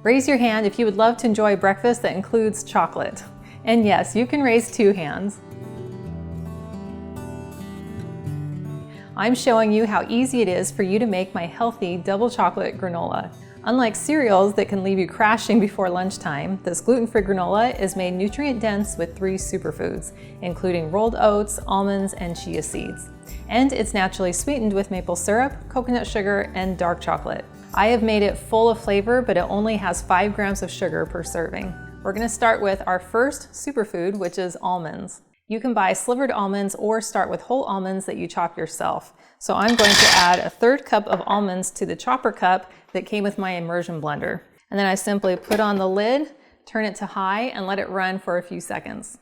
Raise your hand if you would love to enjoy breakfast that includes chocolate. And yes, you can raise 2 hands. I'm showing you how easy it is for you to make my healthy double chocolate granola. Unlike cereals that can leave you crashing before lunchtime, this gluten-free granola is made nutrient-dense with 3 superfoods, including rolled oats, almonds, and chia seeds. And it's naturally sweetened with maple syrup, coconut sugar, and dark chocolate. I have made it full of flavor, but it only has 5 grams of sugar per serving. We're going to start with our first superfood, which is almonds. You can buy slivered almonds or start with whole almonds that you chop yourself. So I'm going to add a 1/3 cup of almonds to the chopper cup that came with my immersion blender. And then I simply put on the lid, turn it to high, and let it run for a few seconds.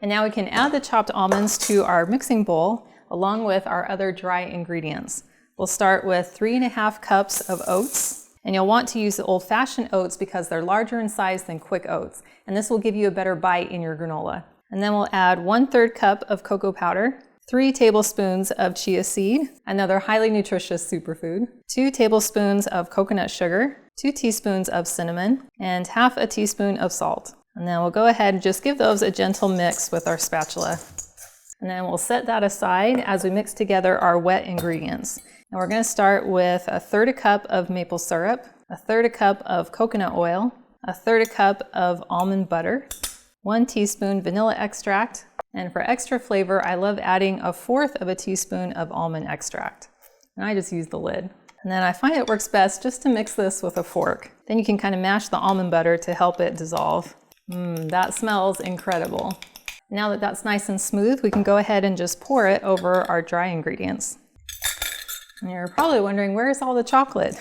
And now we can add the chopped almonds to our mixing bowl along with our other dry ingredients. We'll start with 3½ cups of oats. And you'll want to use the old-fashioned oats because they're larger in size than quick oats, and this will give you a better bite in your granola. And then we'll add 1/3 cup of cocoa powder, 3 tablespoons of chia seed, another highly nutritious superfood, 2 tablespoons of coconut sugar, 2 teaspoons of cinnamon, and 1/2 teaspoon of salt. And then we'll go ahead and just give those a gentle mix with our spatula. And then we'll set that aside as we mix together our wet ingredients. And we're going to start with 1/3 cup of maple syrup, 1/3 cup of coconut oil, 1/3 cup of almond butter, 1 teaspoon vanilla extract, and for extra flavor, I love adding 1/4 teaspoon of almond extract. And I just use the lid. And then I find it works best just to mix this with a fork. Then you can kind of mash the almond butter to help it dissolve. That smells incredible. Now that that's nice and smooth, we can go ahead and just pour it over our dry ingredients. And you're probably wondering, where's all the chocolate?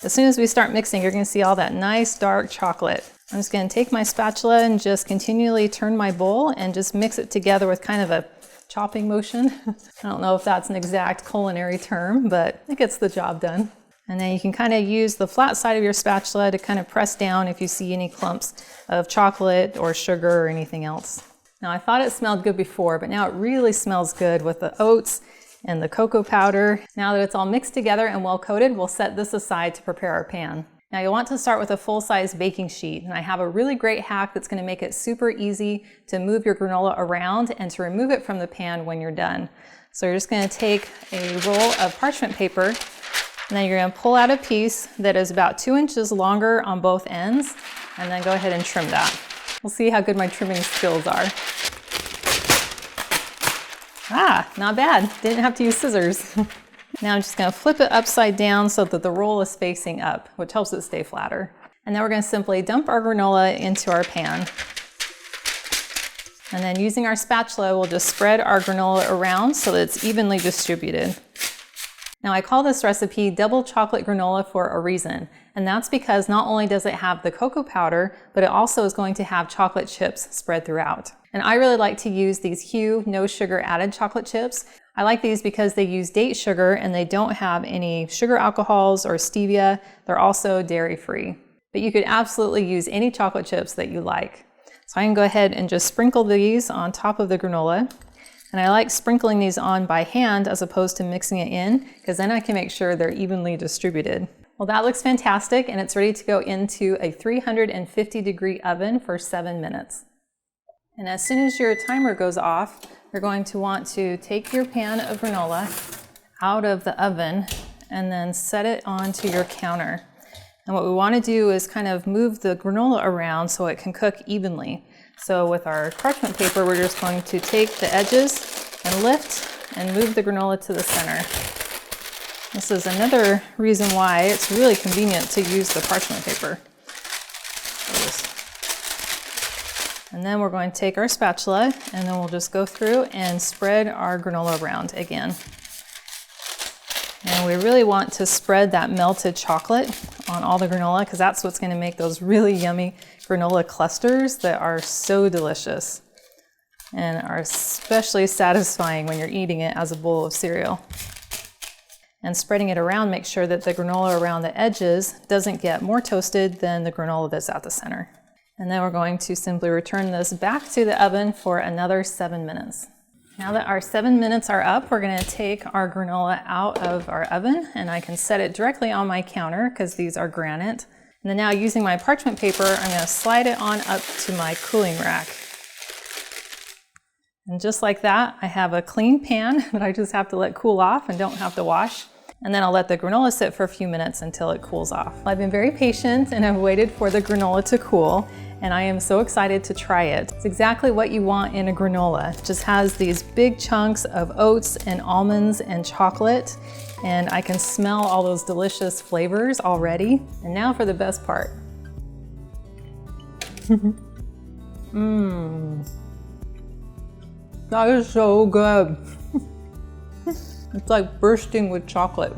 As soon as we start mixing, you're going to see all that nice dark chocolate. I'm just going to take my spatula and just continually turn my bowl and just mix it together with kind of a chopping motion. I don't know if that's an exact culinary term, but it gets the job done. And then you can kind of use the flat side of your spatula to kind of press down if you see any clumps of chocolate or sugar or anything else. Now I thought it smelled good before, but now it really smells good with the oats and the cocoa powder. Now that it's all mixed together and well coated, we'll set this aside to prepare our pan. Now you'll want to start with a full-size baking sheet, and I have a really great hack that's going to make it super easy to move your granola around and to remove it from the pan when you're done. So you're just going to take a roll of parchment paper, and then you're going to pull out a piece that is about 2 inches longer on both ends, and then go ahead and trim that. We'll see how good my trimming skills are. Not bad. Didn't have to use scissors. Now I'm just going to flip it upside down so that the roll is facing up, which helps it stay flatter. And then we're going to simply dump our granola into our pan. And then using our spatula, we'll just spread our granola around so that it's evenly distributed. Now I call this recipe Double Chocolate Granola for a reason. And that's because not only does it have the cocoa powder, but it also is going to have chocolate chips spread throughout. And I really like to use these CHIA no sugar added chocolate chips. I like these because they use date sugar and they don't have any sugar alcohols or stevia. They're also dairy free. But you could absolutely use any chocolate chips that you like. So I can go ahead and just sprinkle these on top of the granola. And I like sprinkling these on by hand as opposed to mixing it in, because then I can make sure they're evenly distributed. Well, that looks fantastic, and it's ready to go into a 350-degree oven for 7 minutes. And as soon as your timer goes off, you're going to want to take your pan of granola out of the oven and then set it onto your counter. And what we want to do is kind of move the granola around so it can cook evenly. So with our parchment paper, we're just going to take the edges and lift and move the granola to the center. This is another reason why it's really convenient to use the parchment paper. And then we're going to take our spatula and then we'll just go through and spread our granola around again. And we really want to spread that melted chocolate on all the granola because that's what's going to make those really yummy granola clusters that are so delicious and are especially satisfying when you're eating it as a bowl of cereal. And spreading it around, make sure that the granola around the edges doesn't get more toasted than the granola that's at the center. And then we're going to simply return this back to the oven for another 7 minutes. Now that our 7 minutes are up, we're gonna take our granola out of our oven, and I can set it directly on my counter because these are granite. And then now, using my parchment paper, I'm gonna slide it on up to my cooling rack. And just like that, I have a clean pan that I just have to let cool off and don't have to wash. And then I'll let the granola sit for a few minutes until it cools off. I've been very patient and I've waited for the granola to cool, and I am so excited to try it. It's exactly what you want in a granola. It just has these big chunks of oats and almonds and chocolate, and I can smell all those delicious flavors already. And now for the best part. That is so good. It's like bursting with chocolate.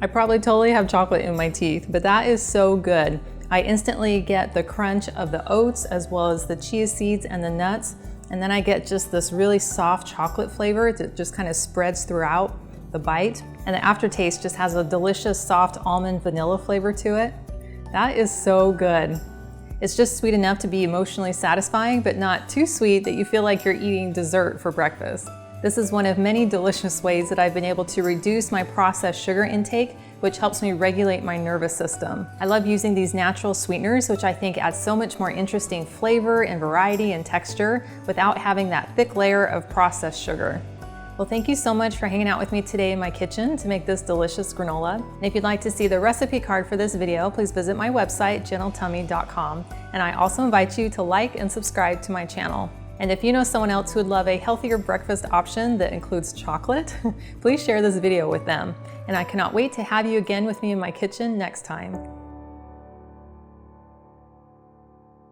I probably totally have chocolate in my teeth, but that is so good. I instantly get the crunch of the oats as well as the chia seeds and the nuts, and then I get just this really soft chocolate flavor that just kind of spreads throughout the bite. And the aftertaste just has a delicious soft almond vanilla flavor to it. That is so good. It's just sweet enough to be emotionally satisfying, but not too sweet that you feel like you're eating dessert for breakfast. This is one of many delicious ways that I've been able to reduce my processed sugar intake, which helps me regulate my nervous system. I love using these natural sweeteners, which I think adds so much more interesting flavor and variety and texture without having that thick layer of processed sugar. Well, thank you so much for hanging out with me today in my kitchen to make this delicious granola. And if you'd like to see the recipe card for this video, please visit my website, gentletummy.com. And I also invite you to like and subscribe to my channel. And if you know someone else who would love a healthier breakfast option that includes chocolate, please share this video with them. And I cannot wait to have you again with me in my kitchen next time.